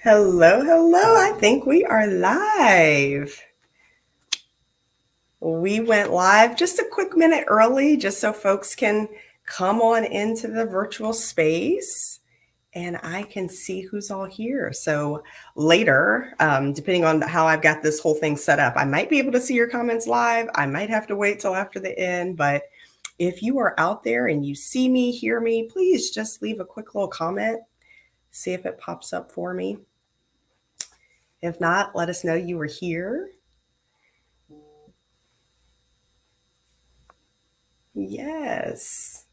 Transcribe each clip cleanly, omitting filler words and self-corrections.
Hello, hello. I think we are live. We went live just a quick minute early, just so folks can come on into the virtual space and I can see who's all here. So later, depending on how I've got this whole thing set up, I might be able to see your comments live. I might have to wait till after the end, but if you are out there and you see me, hear me, please just leave a quick little comment, see if it pops up for me. If not, let us know you were here. Yes.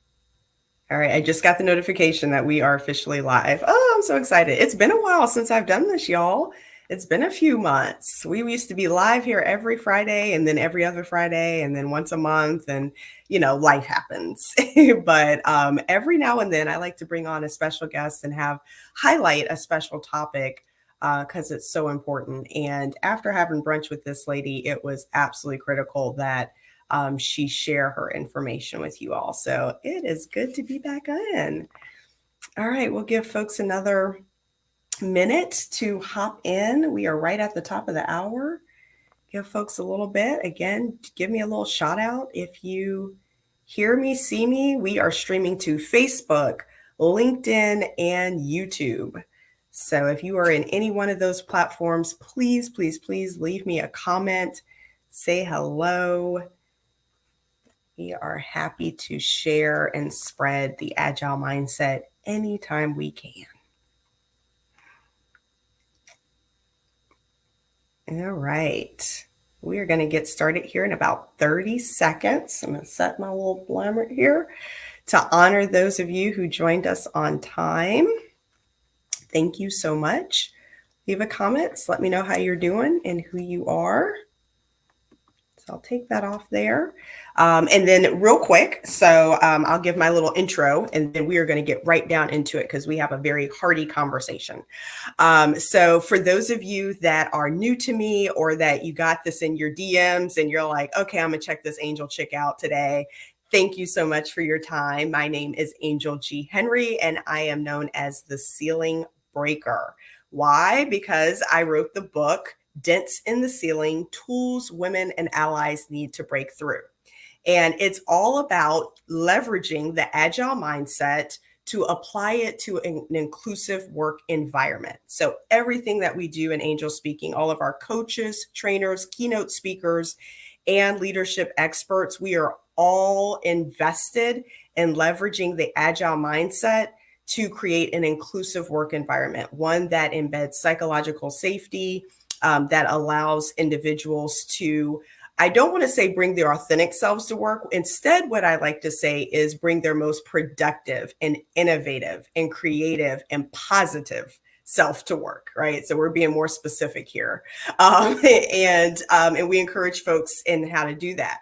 All right. I just got the notification that we are officially live. Oh, I'm so excited. It's been a while since I've done this, y'all. It's been a few months. We used to be live here every Friday and then every other Friday and then once a month. And, life happens. But every now and then I like to bring on a special guest and highlight a special topic because it's so important. And after having brunch with this lady, it was absolutely critical that she share her information with you all. So it is good to be back on. All right, we'll give folks another minute to hop in. We are right at the top of the hour. Give folks a little bit. Again, give me a little shout out. If you hear me, see me, we are streaming to Facebook, LinkedIn, and YouTube. So if you are in any one of those platforms, please, please, please leave me a comment, say hello. We are happy to share and spread the Agile mindset anytime we can. All right. We are going to get started here in about 30 seconds. I'm going to set my little blammer here to honor those of you who joined us on time. Thank you so much. Leave a comment. Let me know how you're doing and who you are. So I'll take that off there. And then real quick, so I'll give my little intro and then we are going to get right down into it because we have a very hearty conversation. So for those of you that are new to me or that you got this in your DMs and you're like, okay, I'm going to check this Angel chick out today. Thank you so much for your time. My name is Angel G. Henry and I am known as the Ceiling Breaker. Why? Because I wrote the book, Dents in the Ceiling, Tools Women and Allies Need to Break Through. And it's all about leveraging the Agile mindset to apply it to an inclusive work environment. So everything that we do in Angel Speaking, all of our coaches, trainers, keynote speakers, and leadership experts, we are all invested in leveraging the Agile mindset to create an inclusive work environment, one that embeds psychological safety, that allows individuals to, I don't want to say bring their authentic selves to work. Instead, what I like to say is bring their most productive and innovative and creative and positive self to work, right? So we're being more specific here. And we encourage folks in how to do that.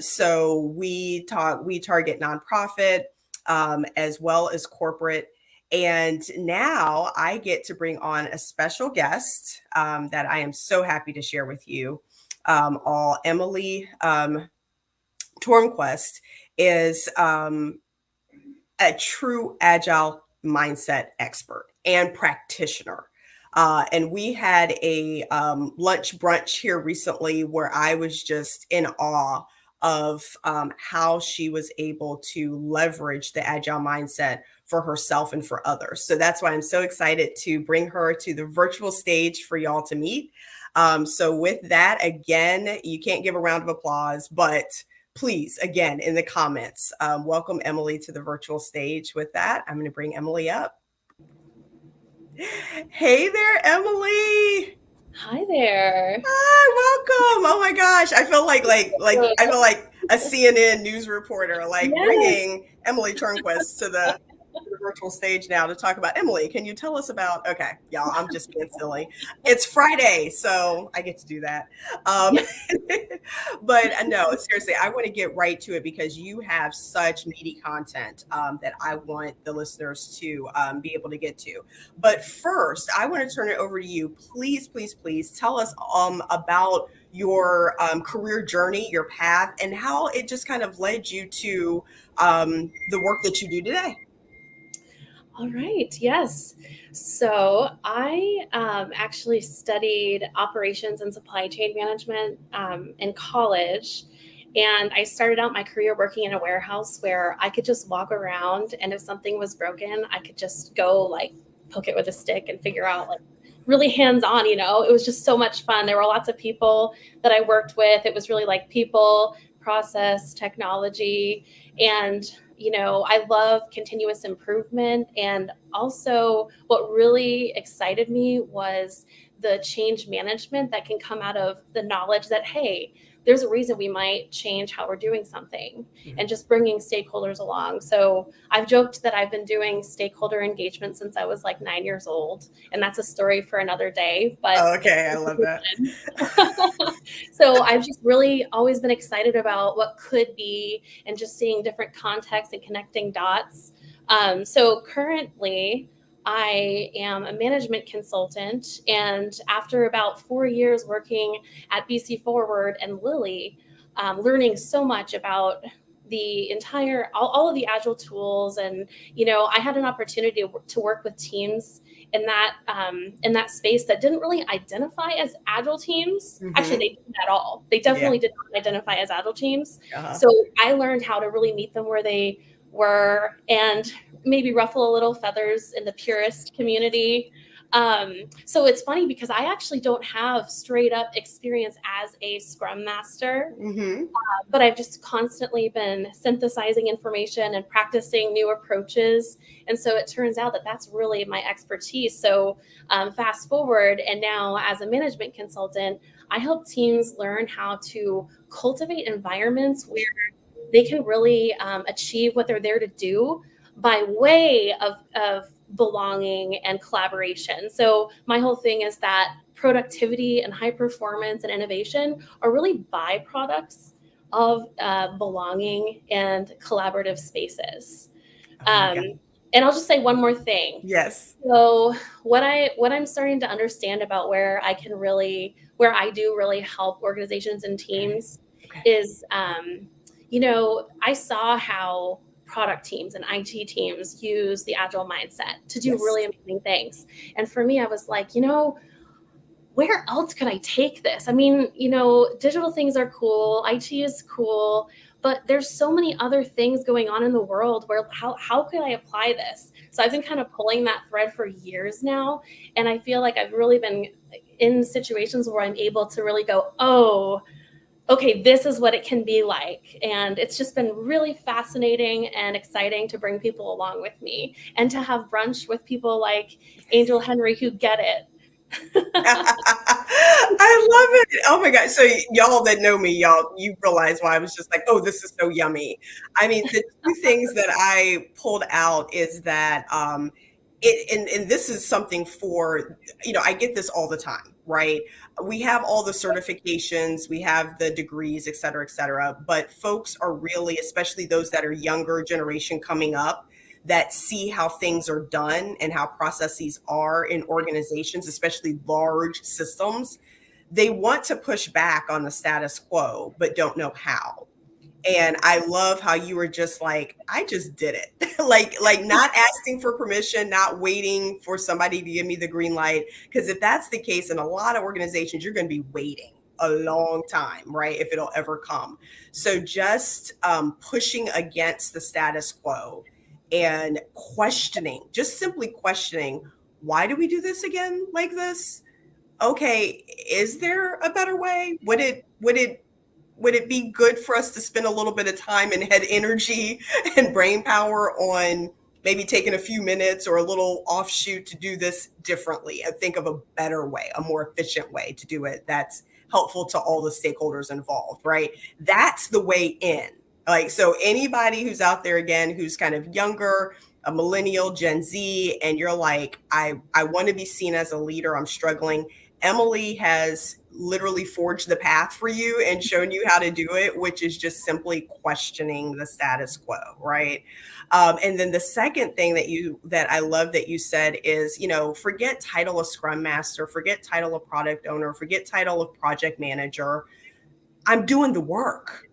So we target nonprofit as well as corporate. And now I get to bring on a special guest that I am so happy to share with you all. Emily Tornquist is a true Agile mindset expert and practitioner. And we had a lunch brunch here recently where I was just in awe of how she was able to leverage the Agile mindset for herself and for others. So that's why I'm so excited to bring her to the virtual stage for y'all to meet. So with that, again, you can't give a round of applause, but please, again, in the comments, welcome Emily to the virtual stage. With that, I'm going to bring Emily up. Hey there, Emily. Hi there. Hi, welcome. Oh my gosh, I feel like I feel like a CNN news reporter, like Yes. bringing Emily Turnquist to the virtual stage now to talk about. Emily, can you tell us about? Okay, y'all, I'm just being silly. It's Friday, so I get to do that. Um, Yeah. but no, seriously, I want to get right to it because you have such meaty content that I want the listeners to be able to get to. But first, I want to turn it over to you. Please, please, please tell us about your career journey, your path, and how it just kind of led you to the work that you do today. All right, yes. So I actually studied operations and supply chain management in college. And I started out my career working in a warehouse where I could just walk around, and if something was broken, I could just go like poke it with a stick and figure out, like, really hands on, It was just so much fun. There were lots of people that I worked with. It was really like people, process, technology. And I love continuous improvement. And also, what really excited me was the change management that can come out of the knowledge that, hey, there's a reason we might change how we're doing something, and just bringing stakeholders along. So I've joked that I've been doing stakeholder engagement since I was like 9 years old. And that's a story for another day, but Oh, it's okay, I love that. fun. So I've just really always been excited about what could be, and just seeing different contexts and connecting dots. So currently, I am a management consultant, and after about 4 years working at BC Forward and Lilly, learning so much about the entire all of the agile tools. And I had an opportunity to work with teams in that space that didn't really identify as agile teams. Actually, Hmm. they didn't at all. They Yeah. definitely did not identify as agile teams. Uh-huh. So I learned how to really meet them where they were, and maybe ruffle a little feathers in the purist community. So it's funny because I actually don't have straight up experience as a scrum master, Hmm. but I've just constantly been synthesizing information and practicing new approaches. And so it turns out that that's really my expertise. So fast forward, and now as a management consultant, I help teams learn how to cultivate environments where they can really achieve what they're there to do by way of belonging and collaboration. So my whole thing is that productivity and high performance and innovation are really byproducts of belonging and collaborative spaces. Oh my Um, God. and I'll just say one more thing. Yes. So what I'm starting to understand about where I do really help organizations and Okay. teams Okay. is, I saw how product teams and IT teams use the agile mindset to do Yes. really amazing things. And for me, I was like, where else could I take this? I mean, digital things are cool, IT is cool, but there's so many other things going on in the world where how could I apply this? So I've been kind of pulling that thread for years now, and I feel like I've really been in situations where I'm able to really go, oh, okay, this is what it can be like. And it's just been really fascinating and exciting to bring people along with me, and to have brunch with people like Angel Henry who get it. I love it. Oh my God. So y'all that know me, you realize why I was just like, oh, this is so yummy. I mean, the two things that I pulled out is that and this is something for, I get this all the time, right? We have all the certifications, we have the degrees, et cetera, but folks are really, especially those that are younger generation coming up, that see how things are done and how processes are in organizations, especially large systems. They want to push back on the status quo, but don't know how. And I love how you were just like, I just did it. like not asking for permission, not waiting for somebody to give me the green light. Because if that's the case in a lot of organizations, you're going to be waiting a long time, right? If it'll ever come. So just pushing against the status quo and questioning, just simply questioning, why do we do this again like this? Okay, is there a better way? Would it be good for us to spend a little bit of time and head energy and brain power on maybe taking a few minutes or a little offshoot to do this differently and think of a better way, a more efficient way to do it that's helpful to all the stakeholders involved, right? That's the way in. Like, so anybody who's out there again, who's kind of younger, a millennial, Gen Z, and you're like, I want to be seen as a leader, I'm struggling. Emily has literally forged the path for you and shown you how to do it, which is just simply questioning the status quo, right? And then the second thing that I love that you said is, forget title of Scrum Master, forget title of Product Owner, forget title of Project Manager. I'm doing the work.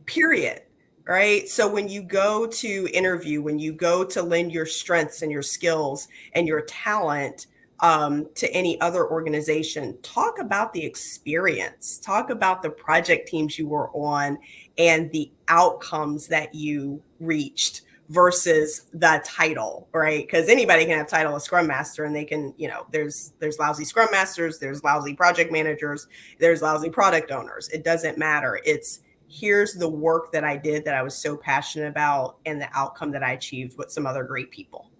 Period. right? So when you go to interview, when you go to lend your strengths and your skills and your talent to any other organization, talk about the experience, talk about the project teams you were on and the outcomes that you reached versus the title, right? Because anybody can have title of scrum master and they can, there's lousy scrum masters, there's lousy project managers, there's lousy product owners. It doesn't matter. It's here's the work that I did that I was so passionate about and the outcome that I achieved with some other great people,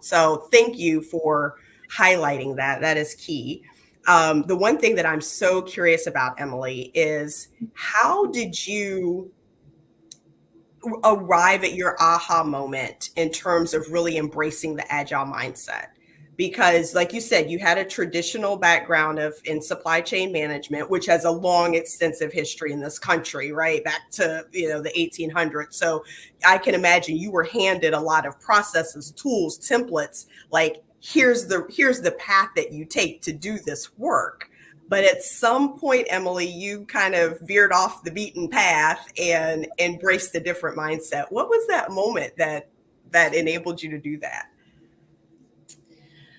So thank you for highlighting that. That is key. The one thing that I'm so curious about, Emily, is how did you arrive at your aha moment in terms of really embracing the agile mindset? Because like you said, you had a traditional background of in supply chain management, which has a long extensive history in this country, right back to the 1800s. So I can imagine you were handed a lot of processes, tools, templates, like here's the path that you take to do this work. But at some point, Emily, you kind of veered off the beaten path and embraced a different mindset. What was that moment that enabled you to do that?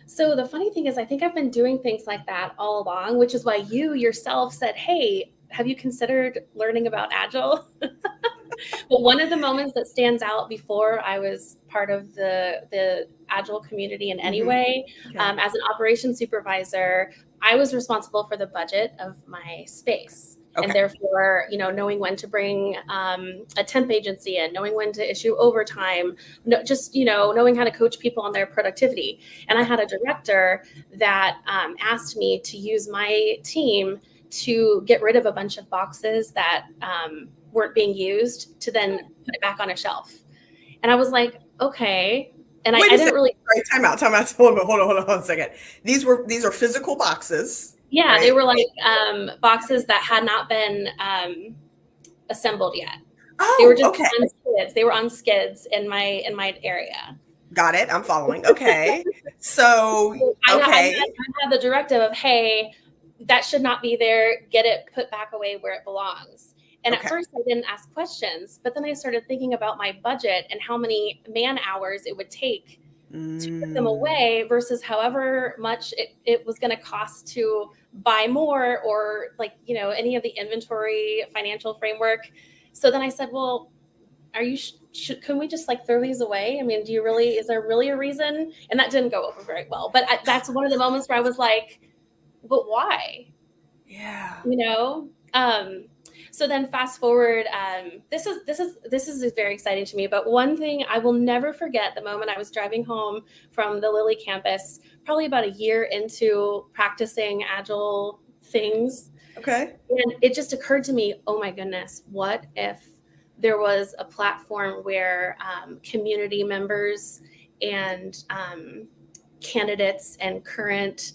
So the funny thing is, I think I've been doing things like that all along, which is why you yourself said, hey, have you considered learning about Agile? But one of the moments that stands out before I was part of the Agile community in any Mm-hmm. way, Okay. as an operations supervisor, I was responsible for the budget of my space. And Okay. therefore, knowing when to bring a temp agency in, knowing when to issue overtime, just, knowing how to coach people on their productivity. And I Okay. had a director that asked me to use my team to get rid of a bunch of boxes that weren't being used to then put it back on a shelf. And I was like, okay. And Wait I a didn't second. really, Right, time out. Time out. Hold on a second. These are physical boxes, yeah, they right? were like boxes that had not been assembled yet. They were Oh, just okay. on skids. They were on skids in my area. Got it. I'm following. Okay. So, okay. I had the directive of, hey, that should not be there. Get it put back away where it belongs. And at Okay. first, I didn't ask questions, but then I started thinking about my budget and how many man hours it would take to put them Mm, away versus however much it was going to cost to buy more or like, any of the inventory financial framework. So then I said, well, are you can we just like throw these away? I mean, is there really a reason? And that didn't go over very well, but that's one of the moments where I was like, but why? yeah. you know so then fast forward, this is very exciting to me, but one thing I will never forget, the moment I was driving home from the Lilly campus, probably about a year into practicing agile things, Okay. and it just occurred to me, oh my goodness, what if there was a platform where community members and candidates and current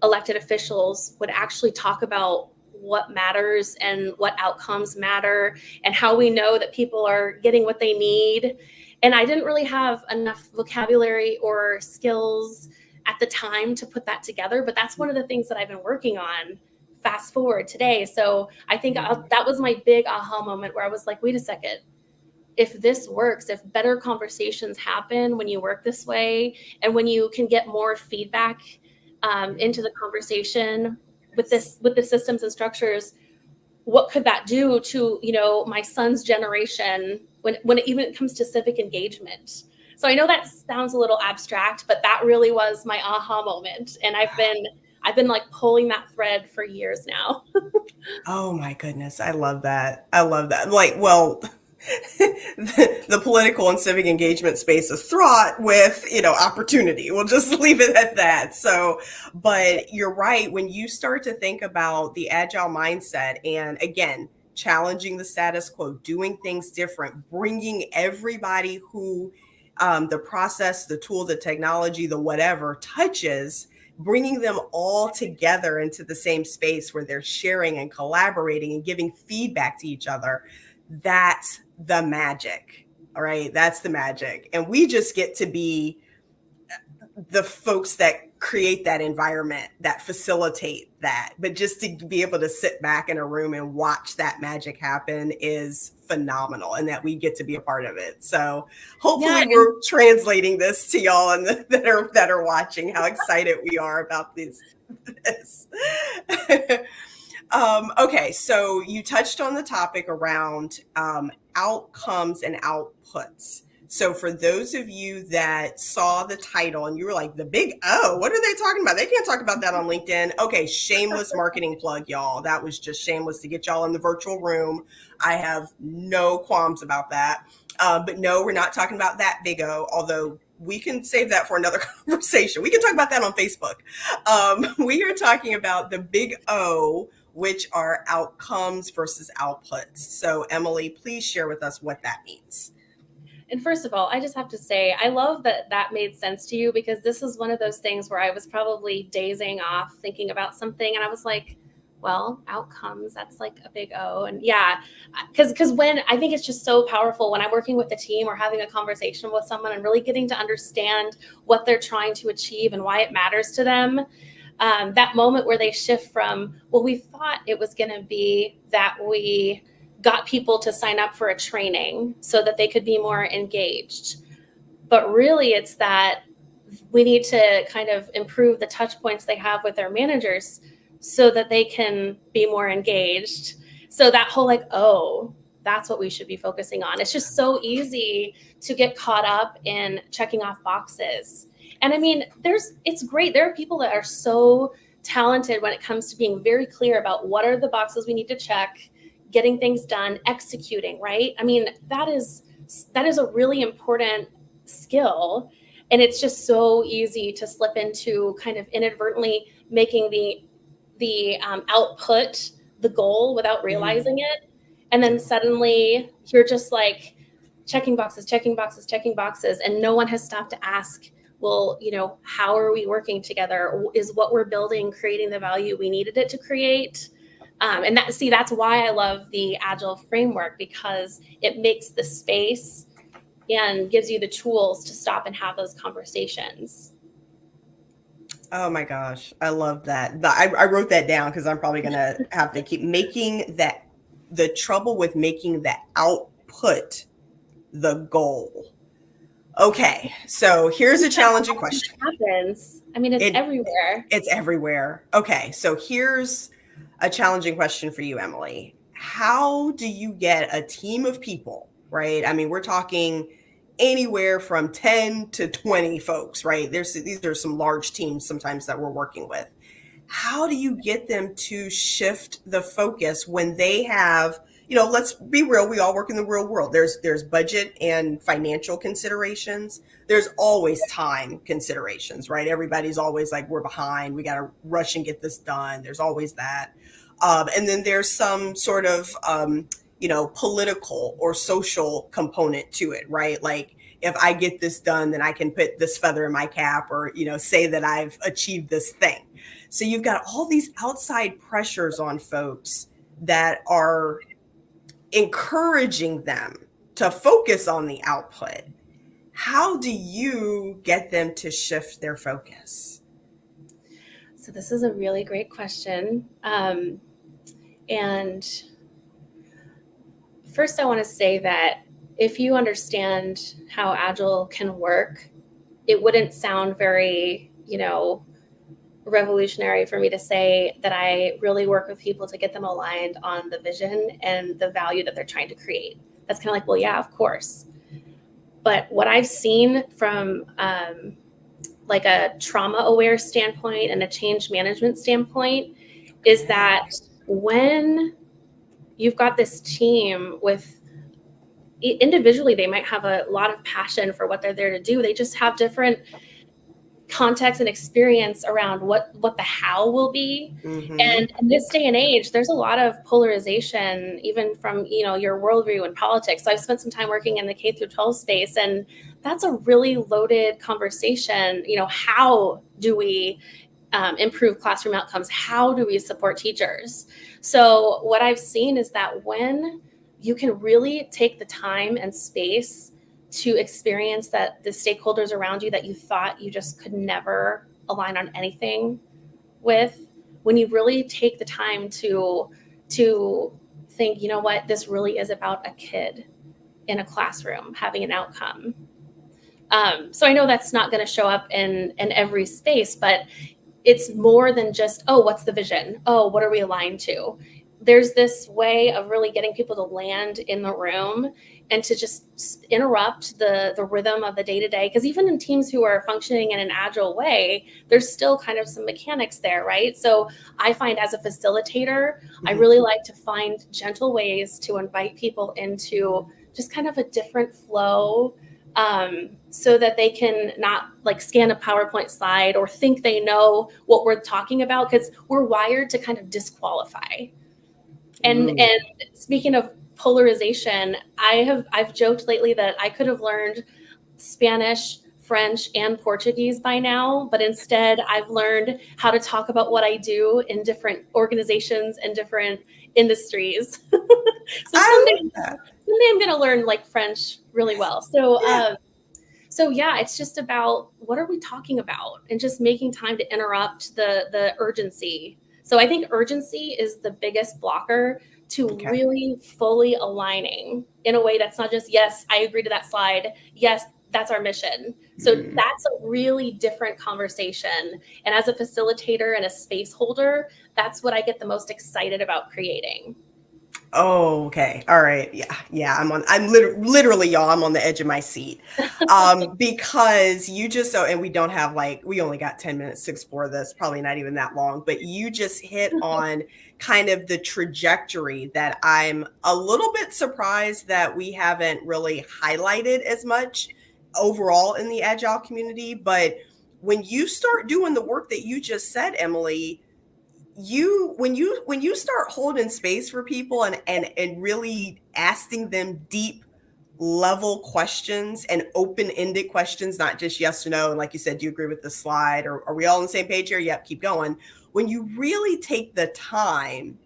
elected officials would actually talk about what matters and what outcomes matter and how we know that people are getting what they need. And I didn't really have enough vocabulary or skills at the time to put that together, but that's one of the things that I've been working on fast forward today. So I think that was my big aha moment where I was like, wait a second, if this works, if better conversations happen when you work this way, and when you can get more feedback into the conversation with Yes. the systems and structures, what could that do to my son's generation when it even comes to civic engagement? So I know that sounds a little abstract, but that really was my aha moment, and I've been like pulling that thread for years now. Oh my goodness. I love that. I love that. Like, well, the political and civic engagement space is fraught with, opportunity. We'll just leave it at that. So, but you're right. When you start to think about the agile mindset and again, challenging the status quo, doing things different, bringing everybody who the process, the tool, the technology, the whatever touches, bringing them all together into the same space where they're sharing and collaborating and giving feedback to each other. That's the magic. All right. That's the magic. And we just get to be the folks that create that environment, that facilitate that, but just to be able to sit back in a room and watch that magic happen is phenomenal, and that we get to be a part of it. So Yeah, hopefully we're translating this to y'all and that are watching, how excited we are about this. Okay, so you touched on the topic around outcomes and outputs. So for those of you that saw the title and you were like, the big O, what are they talking about? They can't talk about that on LinkedIn. Okay, shameless marketing plug, y'all. That was just shameless to get y'all in the virtual room. I have no qualms about that. But no, we're not talking about that big O, although we can save that for another conversation. We can talk about that on Facebook. We are talking about the big O, which are outcomes versus outputs. So, Emily, please share with us what that means. and first of all, I just have to say, I love that that made sense to you, because this is one of those things where I was probably dazing off thinking about something, and I was like, well, outcomes, that's like a big O. And yeah, because when I think it's just so powerful when I'm working with a team or having a conversation with someone and really getting to understand what they're trying to achieve and why it matters to them. That moment where they shift from, well, we thought it was going to be that we got people to sign up for a training so that they could be more engaged. But really, it's that we need to kind of improve the touch points they have with their managers so that they can be more engaged. So that whole like, oh, that's what we should be focusing on. It's just so easy to get caught up in checking off boxes. And I mean, it's great. There are people that are so talented when it comes to being very clear about what are the boxes we need to check, getting things done, executing, right? I mean, that is a really important skill. And it's just so easy to slip into kind of inadvertently making the output the goal without Mm-hmm. realizing it. And then suddenly you're just like checking boxes, checking boxes, checking boxes, and no one has stopped to ask, well, how are we working together? Is what we're building creating the value we needed it to create? And that's why I love the Agile framework, because it makes the space and gives you the tools to stop and have those conversations. Oh my gosh, I love that. I wrote that down because I'm probably going to have to keep making that, the trouble with making the output the goal. Okay, so here's a challenging question. Happens. I mean, it's It everywhere. it's everywhere. Okay, so here's a challenging question for you, Emily. How do you get a team of people, right? I mean, we're talking anywhere from 10 to 20 folks, right? These are some large teams sometimes that we're working with. How do you get them to shift the focus when they have, let's be real, we all work in the real world. There's budget and financial considerations. There's always time considerations, right? Everybody's always like, we're behind, we got to rush and get this done. There's always that. And then there's some sort of political or social component to it, right? Like, if I get this done, then I can put this feather in my cap, or say that I've achieved this thing. So you've got all these outside pressures on folks that are encouraging them to focus on the output. How do you get them to shift their focus? So this is a really great question. And first, I want to say that if you understand how Agile can work, it wouldn't sound very, revolutionary for me to say that I really work with people to get them aligned on the vision and the value that they're trying to create. That's kind of like, well, yeah, of course. But what I've seen from like a trauma aware standpoint and a change management standpoint is Okay. that when you've got this team with individually, they might have a lot of passion for what they're there to do. They just have different context and experience around what the how will be. Mm-hmm. And in this day and age, there's a lot of polarization, even from your worldview and politics. So I've spent some time working in the K through 12 space, and that's a really loaded conversation. How do we improve classroom outcomes? How do we support teachers? So what I've seen is that when you can really take the time and space to experience that the stakeholders around you that you thought you just could never align on anything with, when you really take the time to think, you know what, this really is about a kid in a classroom having an outcome. So I know that's not going to show up in every space, but it's more than just, oh, what's the vision? Oh, what are we aligned to? There's this way of really getting people to land in the room and to just interrupt the rhythm of the day to day. Because even in teams who are functioning in an agile way, there's still kind of some mechanics there, right? So I find as a facilitator, I Mhm. really like to find gentle ways to invite people into just kind of a different flow, so that they can not like scan a PowerPoint slide or think they know what we're talking about, because we're wired to kind of disqualify. And Ooh. speaking of polarization, I've joked lately that I could have learned Spanish, French, and Portuguese by now, but instead I've learned how to talk about what I do in different organizations and different industries. So I someday, love that. someday I'm going to learn like French really well. So Yeah. so yeah, it's just about what are we talking about and just making time to interrupt the urgency. So I think urgency is the biggest blocker to Okay. really fully aligning in a way that's not just, yes, I agree to that slide. Yes, that's our mission. So Mm. that's a really different conversation. And as a facilitator and a space holder, that's what I get the most excited about creating. Oh, okay. All right. Yeah. Yeah. Literally, y'all, I'm on the edge of my seat. Because you just so, and we don't have like, we only got 10 minutes to explore this, probably not even that long, but you just hit on kind of the trajectory that I'm a little bit surprised that we haven't really highlighted as much overall in the Agile community. But when you start doing the work that you just said, Emily, when you start holding space for people and really asking them deep level questions and open-ended questions, not just yes or no, and like you said, do you agree with the slide, or are we all on the same page here? Yep, keep going. When you really take the time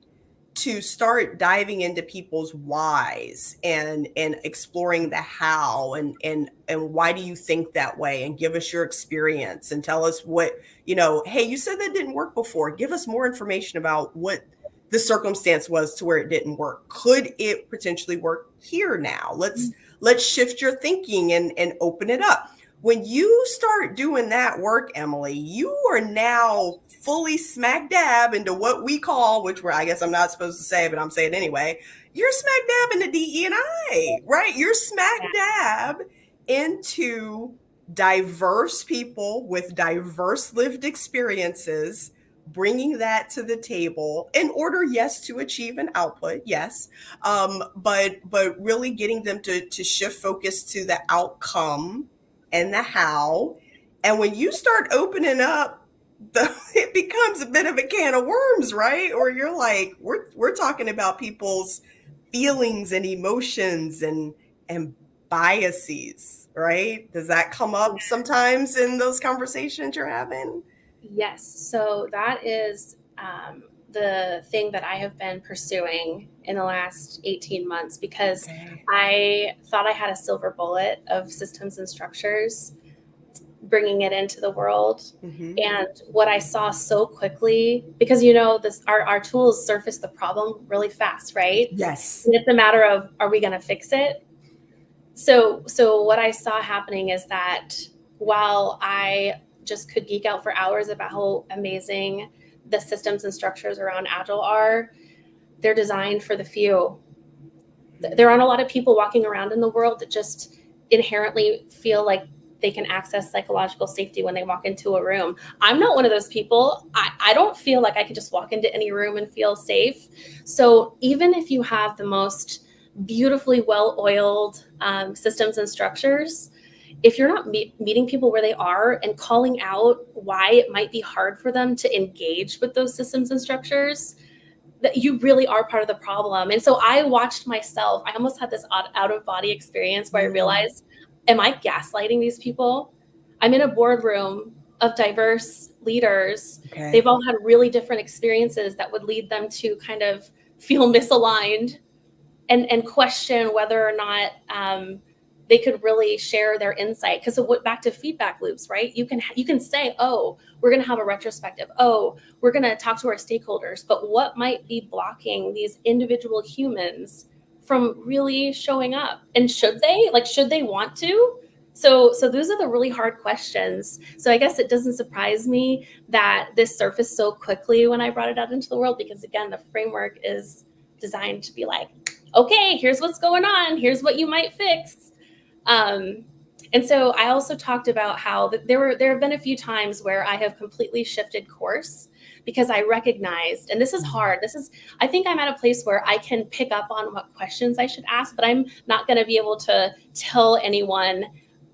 to start diving into people's whys and exploring the how and why do you think that way, and give us your experience and tell us what, hey, you said that didn't work before, give us more information about what the circumstance was to where it didn't work. Could it potentially work here now? Let's shift your thinking and open it up. When you start doing that work, Emily, you are now fully smack dab into what we call, which I guess I'm not supposed to say, but I'm saying anyway, you're smack dab into DE&I, right? You're smack Yeah. dab into diverse people with diverse lived experiences, bringing that to the table in order, yes, to achieve an output, yes, but really getting them to shift focus to the outcome and the how. And when you start opening up it becomes a bit of a can of worms, right? Or you're like, we're talking about people's feelings and emotions and biases, right? Does that come up sometimes in those conversations you're having? Yes. So that is the thing that I have been pursuing in the last 18 months, because Okay. I thought I had a silver bullet of systems and structures, bringing it into the world. Mm-hmm. And what I saw so quickly, because you know, this our tools surface the problem really fast, right? Yes. And it's a matter of, are we going to fix it? So what I saw happening is that while I just could geek out for hours about how amazing the systems and structures around Agile are, they're designed for the few. There aren't a lot of people walking around in the world that just inherently feel like they can access psychological safety when they walk into a room. I'm not one of those people. I don't feel like I could just walk into any room and feel safe. So even if you have the most beautifully well-oiled systems and structures, if you're not meeting people where they are and calling out why it might be hard for them to engage with those systems and structures, that you really are part of the problem. And so I watched myself, I almost had this out of body experience where I Mm, realized, am I gaslighting these people? I'm in a boardroom of diverse leaders. They've okay. all had really different experiences that would lead them to kind of feel misaligned and question whether or not they could really share their insight. Because back to feedback loops, right? You can say, oh, we're going to have a retrospective, oh, we're going to talk to our stakeholders, but what might be blocking these individual humans from really showing up? And should they want to? So those are the really hard questions. So I guess it doesn't surprise me that this surfaced so quickly when I brought it out into the world, because again, the framework is designed to be like, okay, here's what's going on, here's what you might fix. um, and so I also talked about how there have been a few times where I have completely shifted course because I recognized, and this is hard. I think I'm at a place where I can pick up on what questions I should ask, but I'm not going to be able to tell anyone,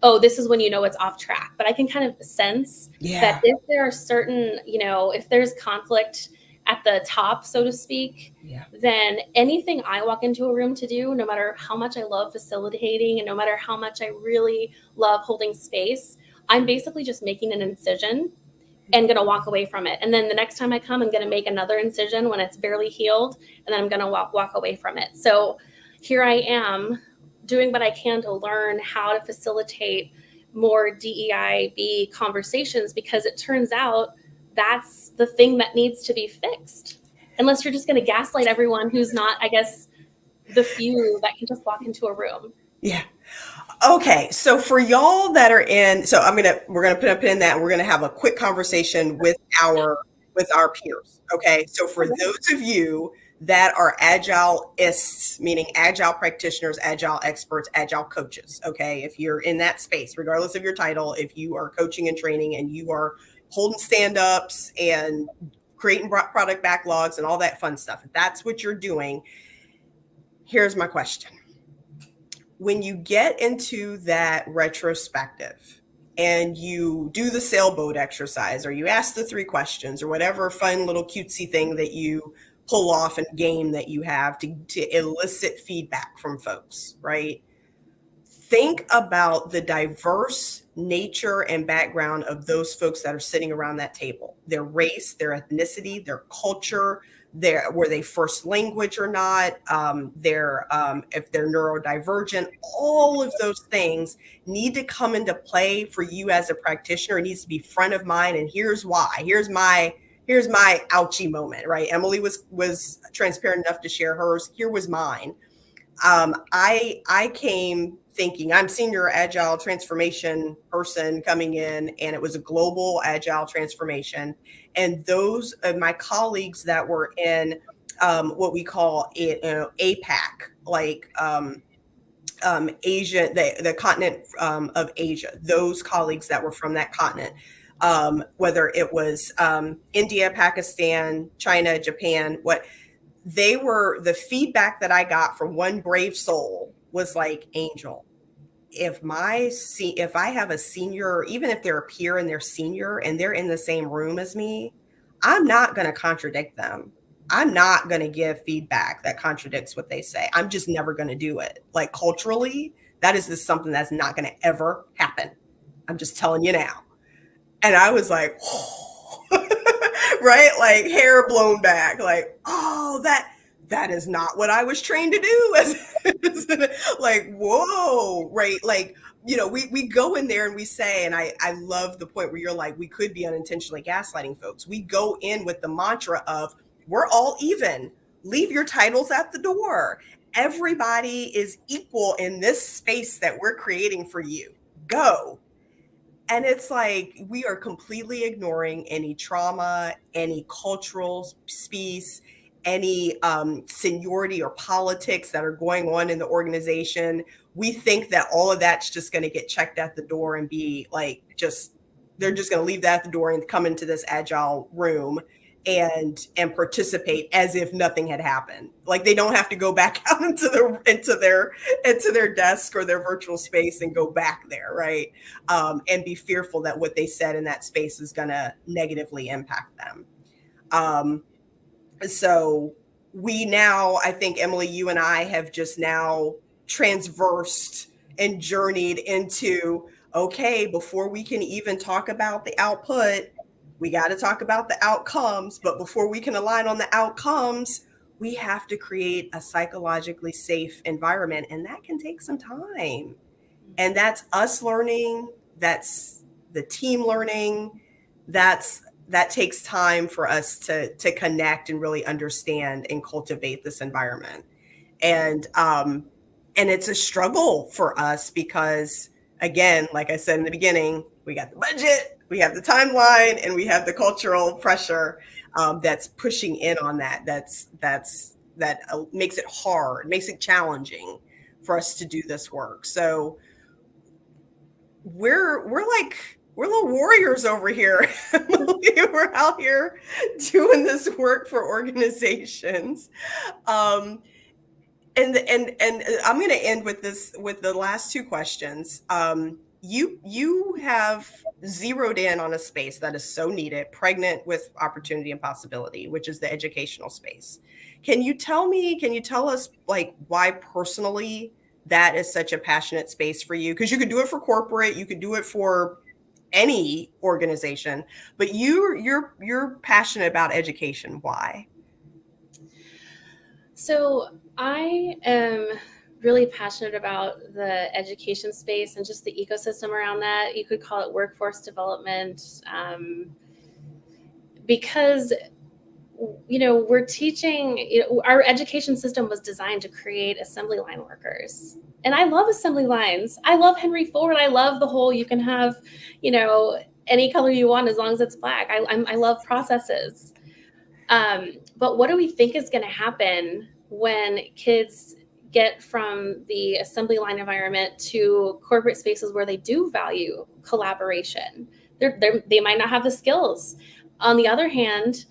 oh, this is when you know it's off track. But I can kind of sense that Yeah. if there are certain, if there's conflict at the top, so to speak, Yeah. then anything I walk into a room to do, no matter how much I love facilitating and no matter how much I really love holding space, I'm basically just making an incision and going to walk away from it. And then the next time I come, I'm going to make another incision when it's barely healed, and then I'm going to walk away from it. So here I am doing what I can to learn how to facilitate more DEIB conversations, because it turns out that's the thing that needs to be fixed. Unless you're just going to gaslight everyone who's not, I guess, the few that can just walk into a room. Yeah. Okay, so for y'all that are in, so we're gonna put a pin in that, and we're gonna have a quick conversation with our peers. Okay, so for those of you that are Agile-ists, meaning Agile practitioners, Agile experts, Agile coaches. Okay, if you're in that space, regardless of your title, if you are coaching and training and you are holding stand-ups and creating product backlogs and all that fun stuff, if that's what you're doing, here's my question. When you get into that retrospective and you do the sailboat exercise, or you ask the 3 questions, or whatever fun little cutesy thing that you pull off and game that you have to elicit feedback from folks, right? Think about the diverse nature and background of those folks that are sitting around that table, their race, their ethnicity, their culture, were they first language or not, if they're neurodivergent. All of those things need to come into play for you as a practitioner. It needs to be front of mind. And here's why. Here's my ouchie moment, right? Emily was transparent enough to share hers. Here was mine. I came thinking I'm senior agile transformation person coming in, and it was a global agile transformation. And those of my colleagues that were in what we call it, APAC, like Asia, the continent of Asia, those colleagues that were from that continent, whether it was India, Pakistan, China, Japan, the feedback that I got from one brave soul was like, Angel, if I have a senior, even if they're a peer and they're senior and they're in the same room as me, I'm not going to contradict them. I'm not going to give feedback that contradicts what they say. I'm just never going to do it. Like, culturally, that is just something that's not going to ever happen. I'm just telling you now. And I was like, oh. Right? Like, hair blown back. Like, oh, that is not what I was trained to do. Like, whoa, right? Like, we go in there and we say, and I love the point where you're like, we could be unintentionally gaslighting folks. We go in with the mantra of, we're all even. Leave your titles at the door. Everybody is equal in this space that we're creating for you. Go. And it's like, we are completely ignoring any trauma, any cultural piece, any seniority or politics that are going on in the organization. We think that all of that's just going to get checked at the door and be like, they're just going to leave that at the door and come into this agile room and participate as if nothing had happened. Like, they don't have to go back out into their desk or their virtual space and go back there, right? And be fearful that what they said in that space is going to negatively impact them. So I think, Emily, you and I have just now transversed and journeyed into, okay, before we can even talk about the output, we got to talk about the outcomes. But before we can align on the outcomes, we have to create a psychologically safe environment. And that can take some time. And that's us learning, that's the team learning, that takes time for us to connect and really understand and cultivate this environment. And it's a struggle for us because, again, like I said in the beginning, we got the budget, we have the timeline, and we have the cultural pressure that's pushing in on that. That makes it hard, makes it challenging for us to do this work. So we're little warriors over here. We're out here doing this work for organizations. Um, and I'm going to end with this with the last two questions. You have zeroed in on a space that is so needed, pregnant with opportunity and possibility, which is the educational space. Can you tell me? Can you tell us like why personally that is such a passionate space for you? Because you could do it for corporate, you could do it for any organization, but you're passionate about education. Why? So I am really passionate about the education space and just the ecosystem around that. You could call it workforce development, because we're teaching. Our education system was designed to create assembly line workers, and I love assembly lines. I love Henry Ford. I love the whole you can have, any color you want as long as it's black. I love processes. But what do we think is going to happen when kids get from the assembly line environment to corporate spaces where they do value collaboration? They might not have the skills. On the other hand,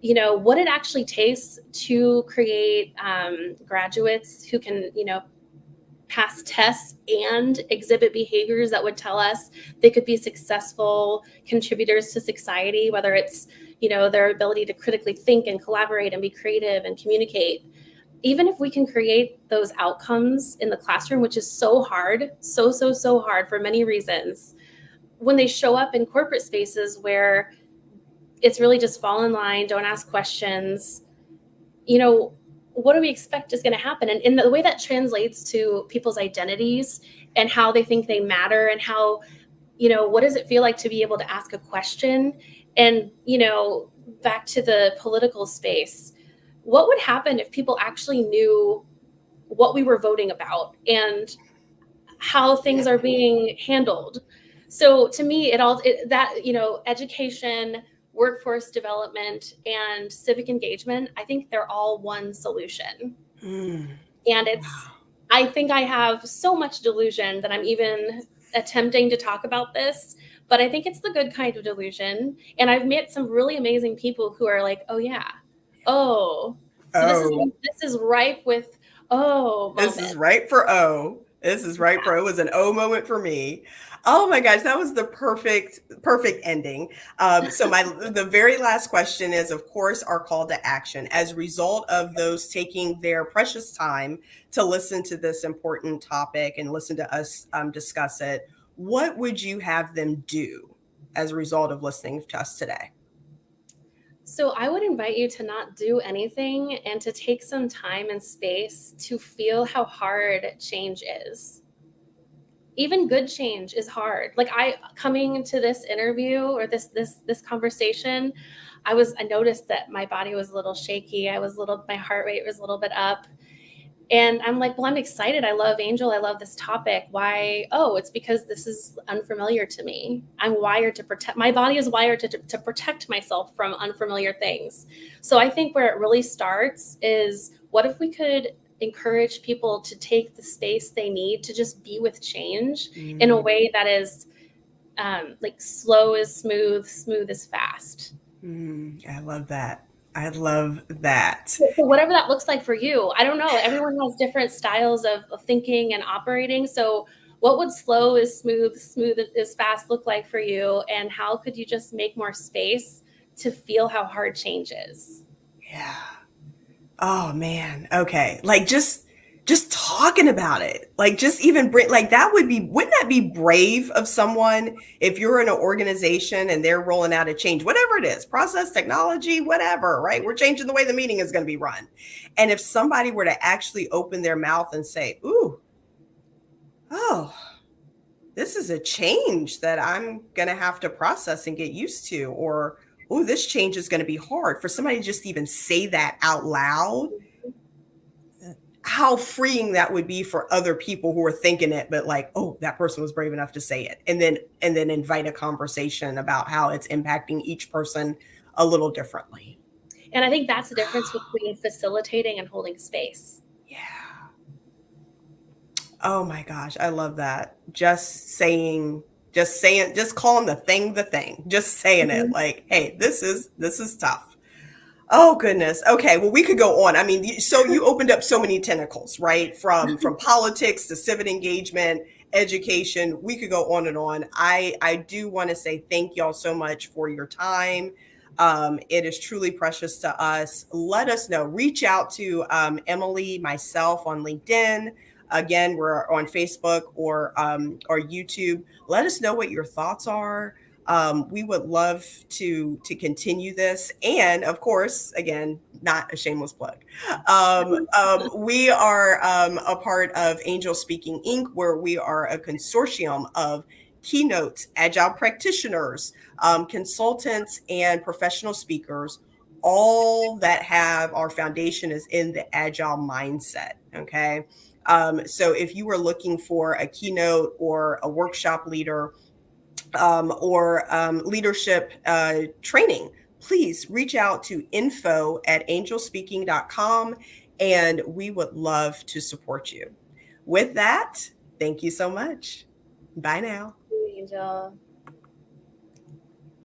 what it actually takes to create graduates who can, pass tests and exhibit behaviors that would tell us they could be successful contributors to society, whether it's, their ability to critically think and collaborate and be creative and communicate. Even if we can create those outcomes in the classroom, which is so hard, so hard for many reasons, when they show up in corporate spaces where it's really just fall in line, don't ask questions, what do we expect is going to happen? And the way that translates to people's identities and how they think they matter and how, what does it feel like to be able to ask a question? And, back to the political space, what would happen if people actually knew what we were voting about and how things are being handled? So to me, education, workforce development, and civic engagement, I think they're all one solution. Mm. And I think I have so much delusion that I'm even attempting to talk about this, but I think it's the good kind of delusion. And I've met some really amazing people who are like, oh yeah, oh, so Oh, this is ripe with oh this is moment. right for O. This is right for O. It was an O moment for me. Oh my gosh, that was the perfect ending. So the very last question is, of course, our call to action. As a result of those taking their precious time to listen to this important topic and listen to us discuss it, what would you have them do as a result of listening to us today? So I would invite you to not do anything and to take some time and space to feel how hard change is. Even good change is hard. Like I coming to this interview or this conversation, I noticed that my body was a little shaky. My heart rate was a little bit up. And I'm like, well, I'm excited. I love Angel. I love this topic. Why? Oh, it's because this is unfamiliar to me. I'm wired to protect. My body is wired to protect myself from unfamiliar things. So I think where it really starts is what if we could encourage people to take the space they need to just be with change in a way that is like slow is smooth, smooth is fast. I love that. I love that. So whatever that looks like for you, I don't know. Everyone has different styles of thinking and operating. So what would slow is smooth, smooth is fast look like for you? And how could you just make more space to feel how hard change is? Yeah. Oh man. Okay. Like just talking about it. Like just even bring like that would be wouldn't that be brave of someone if you're in an organization and they're rolling out a change, whatever it is, process, technology, whatever, right? We're changing the way the meeting is going to be run. And if somebody were to actually open their mouth and say, "Ooh, oh, this is a change that I'm going to have to process and get used to, or, oh, this change is going to be hard. For somebody to just even say that out loud, how freeing that would be for other people who are thinking it, but like, oh, that person was brave enough to say it. And then invite a conversation about how it's impacting each person a little differently. And I think that's the difference between facilitating and holding space. Yeah. Oh my gosh, I love that. Just calling the thing, just saying it Mhm. like, hey, this is tough. Oh goodness. Okay. Well, we could go on. I mean, so you opened up so many tentacles, right? From politics to civic engagement, education. We could go on and on. I do want to say thank y'all so much for your time. It is truly precious to us. Let us know. Reach out to Emily, myself on LinkedIn. Again, we're on Facebook or YouTube. Let us know what your thoughts are. We would love to continue this, and of course, again, not a shameless plug. We are a part of Angel Speaking Inc., where we are a consortium of keynotes, agile practitioners, consultants, and professional speakers. All that have our foundation is in the agile mindset. Okay. So if you were looking for a keynote or a workshop leader, or leadership training, please reach out to info@angelspeaking.com, and we would love to support you. With that, thank you so much. Bye now. Angel.